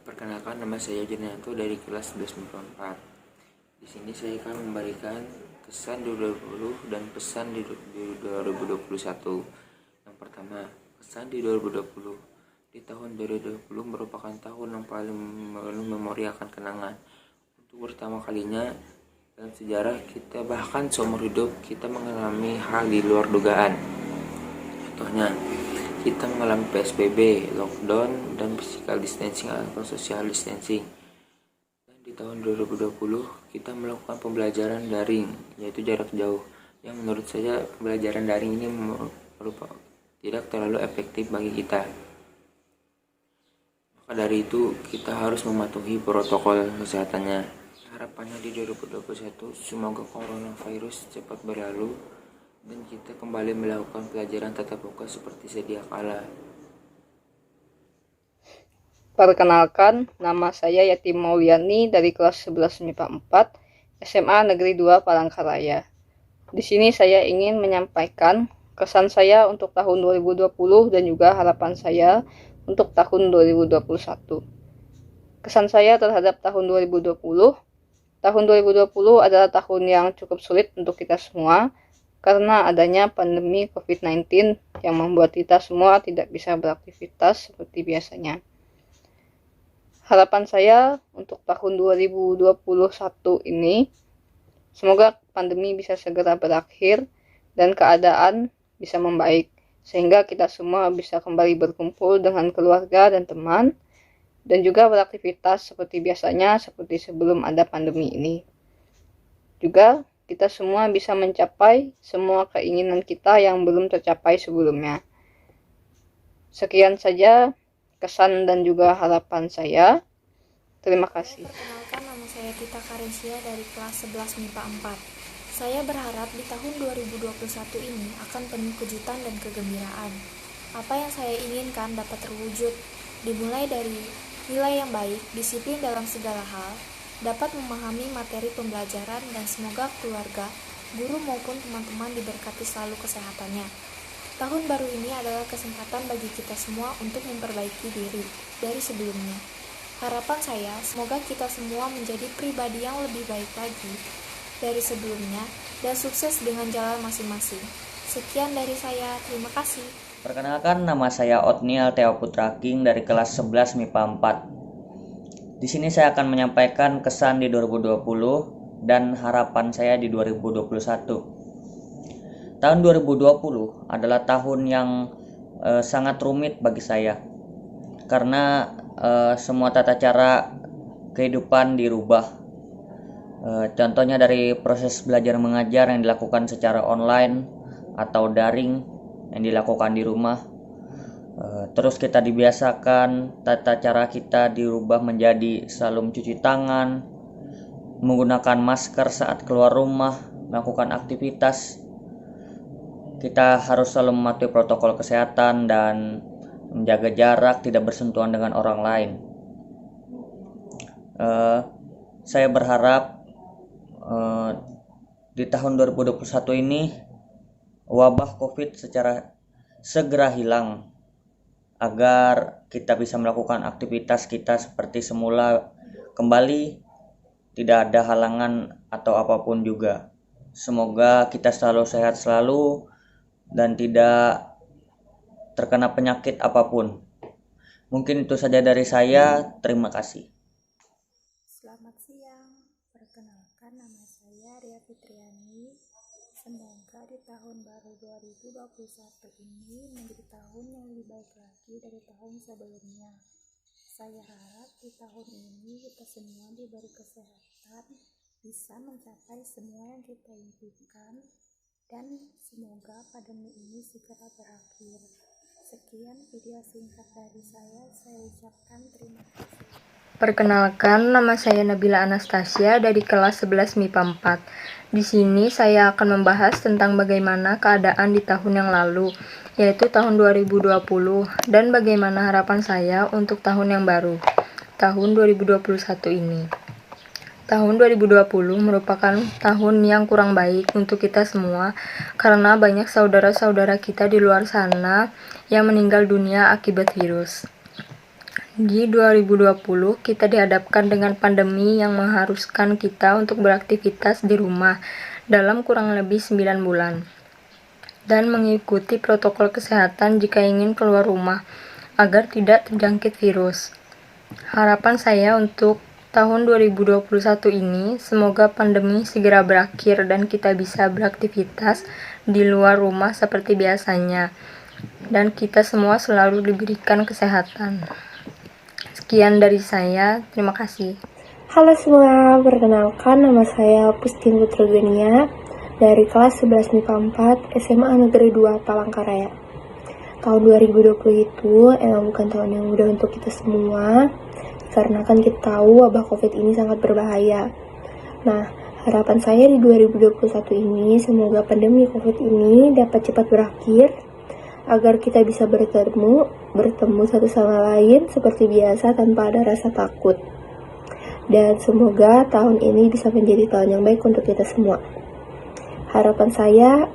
Perkenalkan, nama saya Junianto dari kelas 11 MIPA 4. Di sini saya akan memberikan kesan di 2020 dan pesan di 2021. Yang pertama, kesan di 2020. Di tahun 2020 merupakan tahun yang paling memori akan kenangan. Untuk pertama kalinya dalam sejarah kita, bahkan seumur hidup kita mengalami hal di luar dugaan. Contohnya, kita mengalami PSBB, lockdown, dan physical distancing atau social distancing. Dan di tahun 2020, kita melakukan pembelajaran daring, yaitu jarak jauh. Yang menurut saya pembelajaran daring ini tidak terlalu efektif bagi kita. Maka dari itu, kita harus mematuhi protokol kesehatannya. Harapannya di 2021, semoga coronavirus cepat berlalu dan kita kembali melakukan pelajaran tatap muka seperti sedia kala. Perkenalkan, nama saya Yati Mauliani dari kelas 11 MIPA 4, SMA Negeri 2 Palangkaraya. Di sini saya ingin menyampaikan kesan saya untuk tahun 2020 dan juga harapan saya untuk tahun 2021. Kesan saya terhadap tahun 2020, tahun 2020 adalah tahun yang cukup sulit untuk kita semua, karena adanya pandemi COVID-19 yang membuat kita semua tidak bisa beraktivitas seperti biasanya. Harapan saya untuk tahun 2021 ini, semoga pandemi bisa segera berakhir dan keadaan bisa membaik, sehingga kita semua bisa kembali berkumpul dengan keluarga dan teman, dan juga beraktivitas seperti biasanya, seperti sebelum ada pandemi ini. Juga kita semua bisa mencapai semua keinginan kita yang belum tercapai sebelumnya. Sekian saja kesan dan juga harapan saya. Terima kasih. Perkenalkan, nama saya Tita Karesia dari kelas 11 MIPA 4. Saya berharap di tahun 2021 ini akan penuh kejutan dan kegembiraan. Apa yang saya inginkan dapat terwujud, dimulai dari nilai yang baik, disiplin dalam segala hal, dapat memahami materi pembelajaran, dan semoga keluarga, guru maupun teman-teman diberkati selalu kesehatannya. Tahun baru ini adalah kesempatan bagi kita semua untuk memperbaiki diri dari sebelumnya. Harapan saya, semoga kita semua menjadi pribadi yang lebih baik lagi dari sebelumnya dan sukses dengan jalan masing-masing. Sekian dari saya, terima kasih. Perkenalkan, nama saya Otniel Theo Putra King dari kelas 11 MIPA 4. Di sini saya akan menyampaikan kesan di 2020 dan harapan saya di 2021. Tahun 2020 adalah tahun yang sangat rumit bagi saya, karena semua tata cara kehidupan dirubah. Contohnya dari proses belajar mengajar yang dilakukan secara online atau daring yang dilakukan di rumah. Terus kita dibiasakan tata cara kita dirubah menjadi selalu mencuci tangan, menggunakan masker saat keluar rumah, melakukan aktivitas. Kita harus selalu mematuhi protokol kesehatan dan menjaga jarak, tidak bersentuhan dengan orang lain. Saya berharap di tahun 2021 ini wabah COVID secara segera hilang, agar kita bisa melakukan aktivitas kita seperti semula kembali, tidak ada halangan atau apapun juga. Semoga kita selalu sehat selalu dan tidak terkena penyakit apapun. Mungkin itu saja dari saya. Terima kasih. Selamat siang, perkenalkan nama saya Ria Fitriani. Semoga di tahun baru 2021 ini menjadi tahun yang lebih baik lagi dari tahun sebelumnya. Saya harap di tahun ini kita semua diberi kesehatan, bisa mencapai semua yang kita impikan, dan semoga pandemi ini segera berakhir. Sekian video singkat dari saya ucapkan terima kasih. Perkenalkan, nama saya Nabila Anastasia dari kelas 11 MIPA 4. Di sini saya akan membahas tentang bagaimana keadaan di tahun yang lalu, yaitu tahun 2020, dan bagaimana harapan saya untuk tahun yang baru, tahun 2021 ini. Tahun 2020 merupakan tahun yang kurang baik untuk kita semua, karena banyak saudara-saudara kita di luar sana yang meninggal dunia akibat virus. Di 2020, kita dihadapkan dengan pandemi yang mengharuskan kita untuk beraktivitas di rumah dalam kurang lebih 9 bulan dan mengikuti protokol kesehatan jika ingin keluar rumah agar tidak terjangkit virus. Harapan saya untuk tahun 2021 ini, semoga pandemi segera berakhir dan kita bisa beraktivitas di luar rumah seperti biasanya, dan kita semua selalu diberikan kesehatan. Sekian dari saya, terima kasih. Halo semua, perkenalkan nama saya Pustin Putragenia dari kelas 11 MIPA 4 SMA Negeri 2 Palangkaraya. Tahun 2020 itu emang bukan tahun yang mudah untuk kita semua, karena kan kita tahu wabah COVID ini sangat berbahaya. Nah, harapan saya di 2021 ini, semoga pandemi COVID ini dapat cepat berakhir, agar kita bisa bertemu satu sama lain seperti biasa tanpa ada rasa takut. Dan semoga tahun ini bisa menjadi tahun yang baik untuk kita semua. Harapan saya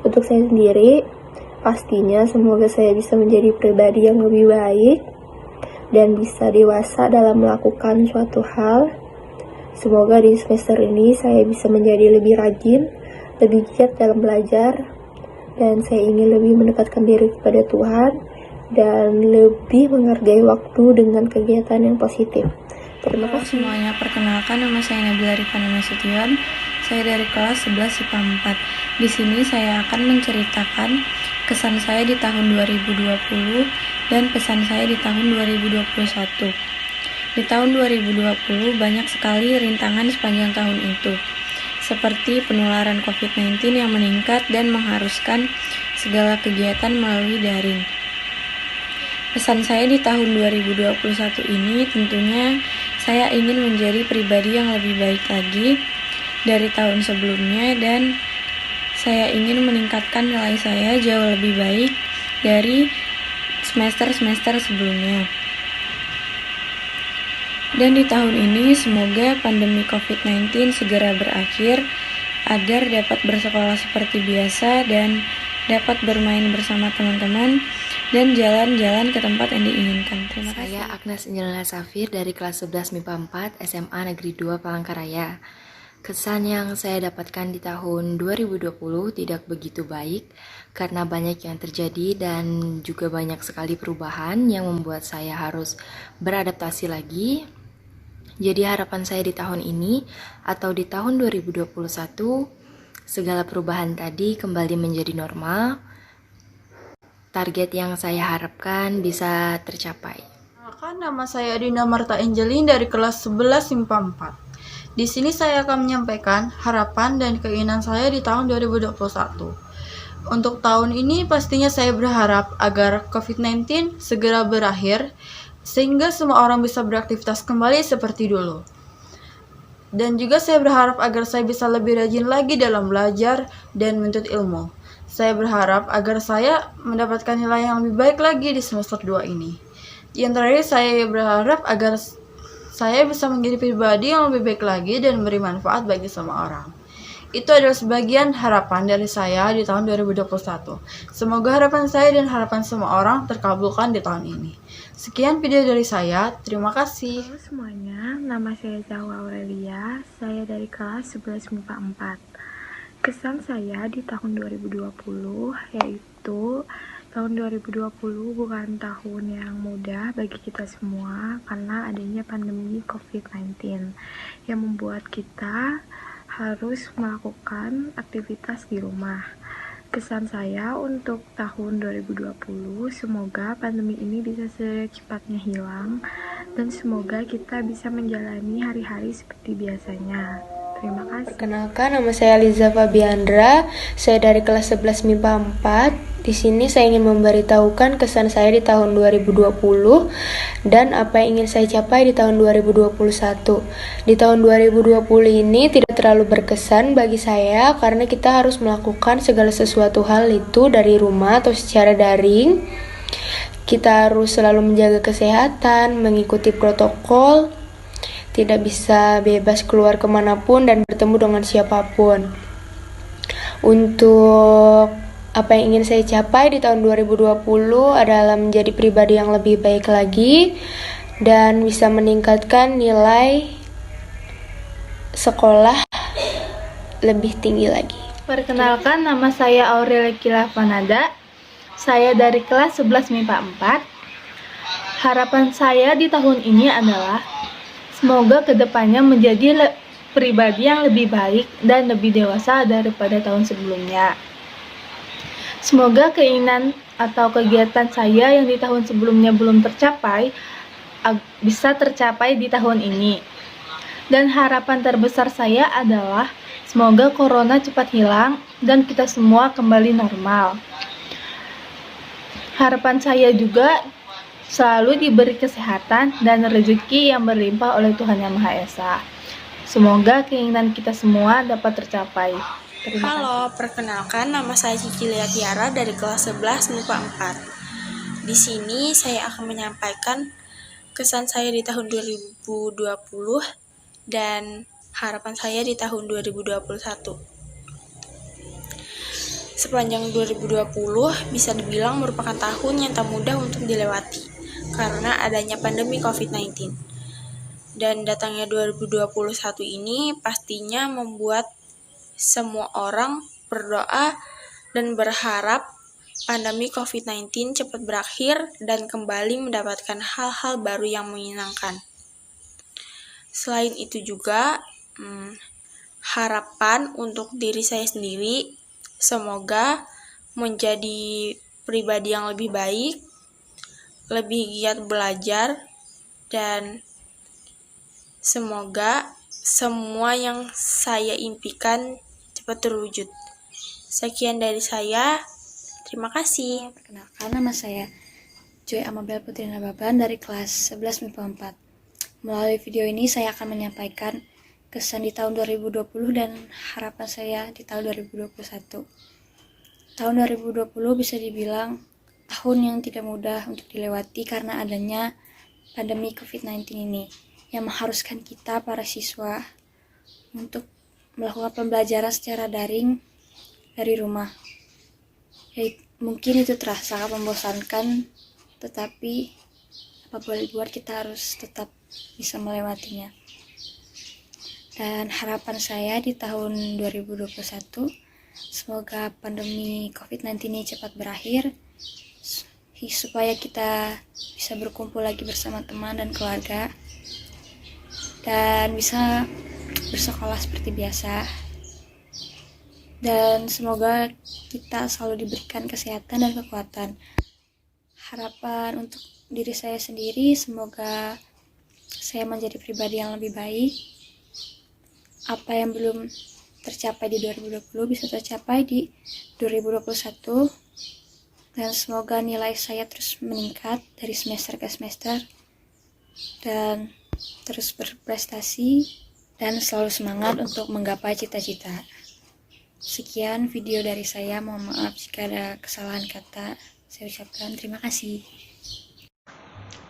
untuk saya sendiri, pastinya semoga saya bisa menjadi pribadi yang lebih baik dan bisa dewasa dalam melakukan suatu hal. Semoga di semester ini saya bisa menjadi lebih rajin, lebih giat dalam belajar, dan saya ingin lebih mendekatkan diri kepada Tuhan dan lebih menghargai waktu dengan kegiatan yang positif. Terima Halo kasih. semuanya, perkenalkan nama saya Nabila Rifana Nasution. Saya dari kelas 11 IPA 4. Di sini saya akan menceritakan kesan saya di tahun 2020 dan pesan saya di tahun 2021. Di tahun 2020 banyak sekali rintangan sepanjang tahun itu, seperti penularan COVID-19 yang meningkat dan mengharuskan segala kegiatan melalui daring. Pesan saya di tahun 2021 ini tentunya saya ingin menjadi pribadi yang lebih baik lagi dari tahun sebelumnya, dan saya ingin meningkatkan nilai saya jauh lebih baik dari semester-semester sebelumnya. Dan di tahun ini semoga pandemi COVID-19 segera berakhir agar dapat bersekolah seperti biasa dan dapat bermain bersama teman-teman dan jalan-jalan ke tempat yang diinginkan. Terima kasih. Saya Agnes Angelina Safir dari kelas 11 MIPA 4 SMA Negeri 2 Palangkaraya. Kesan yang saya dapatkan di tahun 2020 tidak begitu baik karena banyak yang terjadi dan juga banyak sekali perubahan yang membuat saya harus beradaptasi lagi. Jadi harapan saya di tahun ini atau di tahun 2021, segala perubahan tadi kembali menjadi normal. Target yang saya harapkan bisa tercapai. Nama saya Dina Marta Angelin dari kelas 11 MIPA 4. Di sini saya akan menyampaikan harapan dan keinginan saya di tahun 2021. Untuk tahun ini pastinya saya berharap agar COVID-19 segera berakhir, sehingga semua orang bisa beraktivitas kembali seperti dulu. Dan juga saya berharap agar saya bisa lebih rajin lagi dalam belajar dan menuntut ilmu. Saya berharap agar saya mendapatkan nilai yang lebih baik lagi di semester 2 ini. Yang terakhir, saya berharap agar saya bisa menjadi pribadi yang lebih baik lagi dan memberi manfaat bagi semua orang. Itu adalah sebagian harapan dari saya di tahun 2021. Semoga harapan saya dan harapan semua orang terkabulkan di tahun ini. Sekian video dari saya, terima kasih. Halo semuanya, nama saya Zahwa Aurelia, saya dari kelas 11 MIPA 4. Kesan saya di tahun 2020 yaitu tahun 2020 bukan tahun yang mudah bagi kita semua karena adanya pandemi COVID-19 yang membuat kita harus melakukan aktivitas di rumah. Kesan saya untuk tahun 2020, semoga pandemi ini bisa secepatnya hilang dan semoga kita bisa menjalani hari-hari seperti biasanya. Terima kasih. Perkenalkan, nama saya Liza Fabiandra. Saya dari kelas 11 MIPA 4. Di sini saya ingin memberitahukan kesan saya di tahun 2020 dan apa yang ingin saya capai di tahun 2021. Di tahun 2020 ini tidak terlalu berkesan bagi saya karena kita harus melakukan segala sesuatu hal itu dari rumah atau secara daring. Kita harus selalu menjaga kesehatan, mengikuti protokol, tidak bisa bebas keluar kemanapun dan bertemu dengan siapapun. Untuk apa yang ingin saya capai di tahun 2020 adalah menjadi pribadi yang lebih baik lagi dan bisa meningkatkan nilai sekolah lebih tinggi lagi. Perkenalkan, nama saya Aurelia Kilafanada. Saya dari kelas 11 MIPA 4. Harapan saya di tahun ini adalah semoga kedepannya menjadi pribadi yang lebih baik dan lebih dewasa daripada tahun sebelumnya. Semoga keinginan atau kegiatan saya yang di tahun sebelumnya belum tercapai bisa tercapai di tahun ini. Dan harapan terbesar saya adalah semoga corona cepat hilang dan kita semua kembali normal. Harapan saya juga selalu diberi kesehatan dan rezeki yang berlimpah oleh Tuhan Yang Maha Esa. Semoga keinginan kita semua dapat tercapai. Halo, perkenalkan nama saya Cicilia Tiara dari kelas 11 MIPA 4. Di sini saya akan menyampaikan kesan saya di tahun 2020 dan harapan saya di tahun 2021. Sepanjang 2020 bisa dibilang merupakan tahun yang tak mudah untuk dilewati karena adanya pandemi COVID-19. Dan datangnya 2021 ini pastinya membuat semua orang berdoa dan berharap pandemi COVID-19 cepat berakhir dan kembali mendapatkan hal-hal baru yang menyenangkan. Selain itu juga, harapan untuk diri saya sendiri, semoga menjadi pribadi yang lebih baik, lebih giat belajar, dan semoga semua yang saya impikan cepat terwujud. Sekian dari saya, terima kasih. Perkenalkan, nama saya Joy Amabel Putri Nababan dari kelas 11 MIPA 4. Melalui video ini saya akan menyampaikan kesan di tahun 2020 dan harapan saya di tahun 2021. Tahun 2020 bisa dibilang tahun yang tidak mudah untuk dilewati karena adanya pandemi COVID-19 ini yang mengharuskan kita para siswa untuk melakukan pembelajaran secara daring dari rumah. Mungkin itu terasa membosankan, tetapi apa boleh buat, kita harus tetap bisa melewatinya. Dan harapan saya di tahun 2021, semoga pandemi COVID-19 ini cepat berakhir, supaya kita bisa berkumpul lagi bersama teman dan keluarga, dan bisa bersekolah seperti biasa. Dan semoga kita selalu diberikan kesehatan dan kekuatan. Harapan untuk diri saya sendiri, semoga saya menjadi pribadi yang lebih baik. Apa yang belum tercapai di 2020 bisa tercapai di 2021. Dan semoga nilai saya terus meningkat dari semester ke semester. Dan terus berprestasi dan selalu semangat untuk menggapai cita-cita. Sekian video dari saya, mohon maaf jika ada kesalahan kata. Saya ucapkan terima kasih.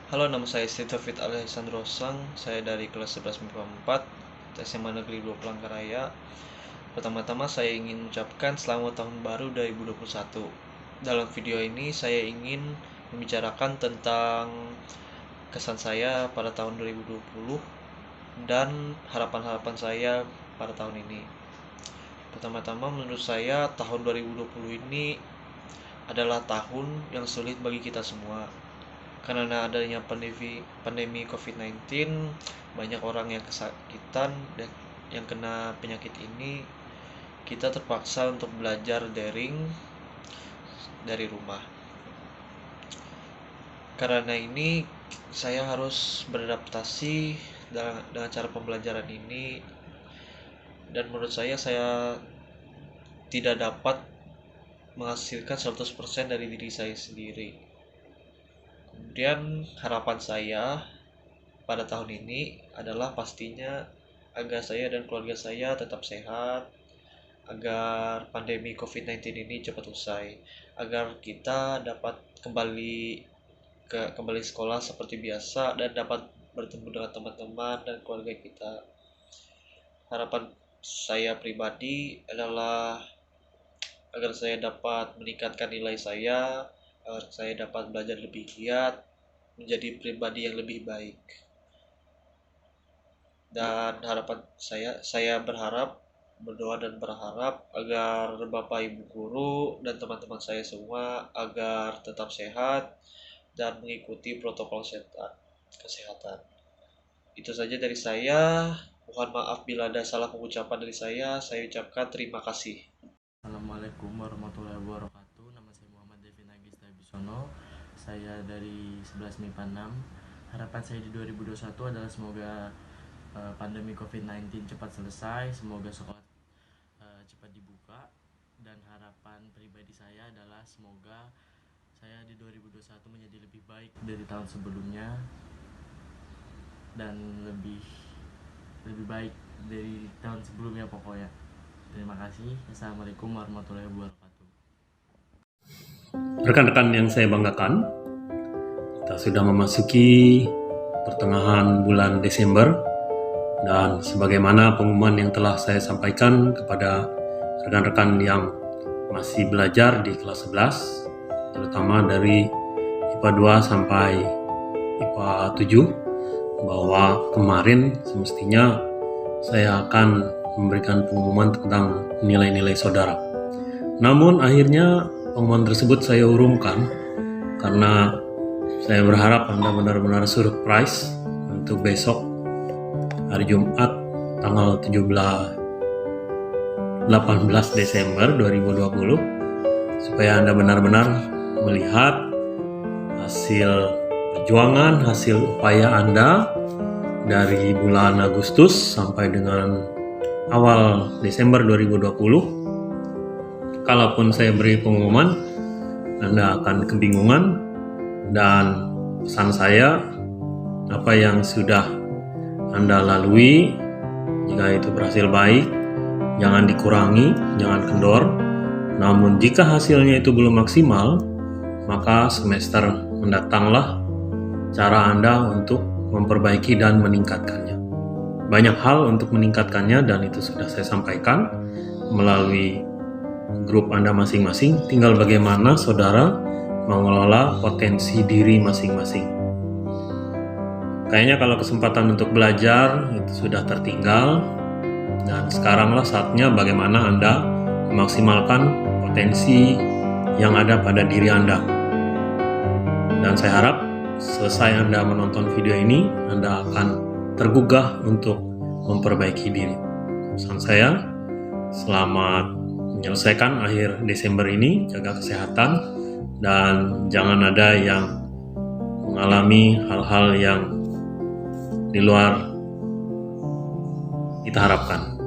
Halo, nama saya Steve David Alessandro Sang. Saya dari kelas 11 MIPA 4 SMA Negeri 2 Palangkaraya. Pertama-tama saya ingin mengucapkan selamat tahun baru 2021. Dalam video ini saya ingin membicarakan tentang kesan saya pada tahun 2020 dan harapan-harapan saya pada tahun ini. Pertama-tama, menurut saya tahun 2020 ini adalah tahun yang sulit bagi kita semua. Karena adanya pandemi COVID-19, banyak orang yang kesakitan dan yang kena penyakit ini. Kita terpaksa untuk belajar daring dari rumah. Karena ini saya harus beradaptasi dengan cara pembelajaran ini, dan menurut saya tidak dapat menghasilkan 100% dari diri saya sendiri. Kemudian harapan saya pada tahun ini adalah pastinya agar saya dan keluarga saya tetap sehat, agar pandemi COVID-19 ini cepat usai, agar kita dapat kembali sekolah seperti biasa dan dapat bertemu dengan teman-teman dan keluarga kita. Harapan saya pribadi adalah agar saya dapat meningkatkan nilai saya, agar saya dapat belajar lebih giat, menjadi pribadi yang lebih baik. Dan harapan saya berdoa dan berharap agar Bapak Ibu guru dan teman-teman saya semua agar tetap sehat dan mengikuti protokol kesehatan. Itu saja dari saya. Mohon maaf bila ada salah pengucapan dari saya ucapkan terima kasih. Assalamualaikum warahmatullahi wabarakatuh. Nama saya Muhammad Devin Agista Bisono. Saya dari 11 MIPA 6. Harapan saya di 2021 adalah semoga pandemi COVID-19 cepat selesai, semoga sekolah cepat dibuka, dan harapan pribadi saya adalah semoga saya di 2021 menjadi lebih baik dari tahun sebelumnya dan lebih baik dari tahun sebelumnya pokoknya. Terima kasih. Assalamualaikum warahmatullahi wabarakatuh. Rekan-rekan yang saya banggakan, kita sudah memasuki pertengahan bulan Desember, dan sebagaimana pengumuman yang telah saya sampaikan kepada rekan-rekan yang masih belajar di kelas 11, terutama dari IPA 2 sampai IPA 7, bahwa kemarin semestinya saya akan memberikan pengumuman tentang nilai-nilai saudara. Namun akhirnya pengumuman tersebut saya urungkan karena saya berharap Anda benar-benar surprise untuk besok hari Jumat tanggal 18 Desember 2020, supaya Anda benar-benar melihat hasil perjuangan, hasil upaya Anda dari bulan Agustus sampai dengan awal Desember 2020. Kalaupun saya beri pengumuman, Anda akan kebingungan, dan pesan saya, apa yang sudah Anda lalui, jika itu berhasil baik, jangan dikurangi, jangan kendor. Namun jika hasilnya itu belum maksimal, maka semester mendatanglah cara Anda untuk memperbaiki dan meningkatkannya. Banyak hal untuk meningkatkannya, dan itu sudah saya sampaikan melalui grup Anda masing-masing. Tinggal bagaimana saudara mengelola potensi diri masing-masing. Kayaknya kalau kesempatan untuk belajar itu sudah tertinggal, dan sekaranglah saatnya bagaimana Anda memaksimalkan potensi yang ada pada diri Anda. Dan saya harap selesai Anda menonton video ini, Anda akan tergugah untuk memperbaiki diri. Pesan saya, selamat menyelesaikan akhir Desember ini, jaga kesehatan, dan jangan ada yang mengalami hal-hal yang di luar kita harapkan.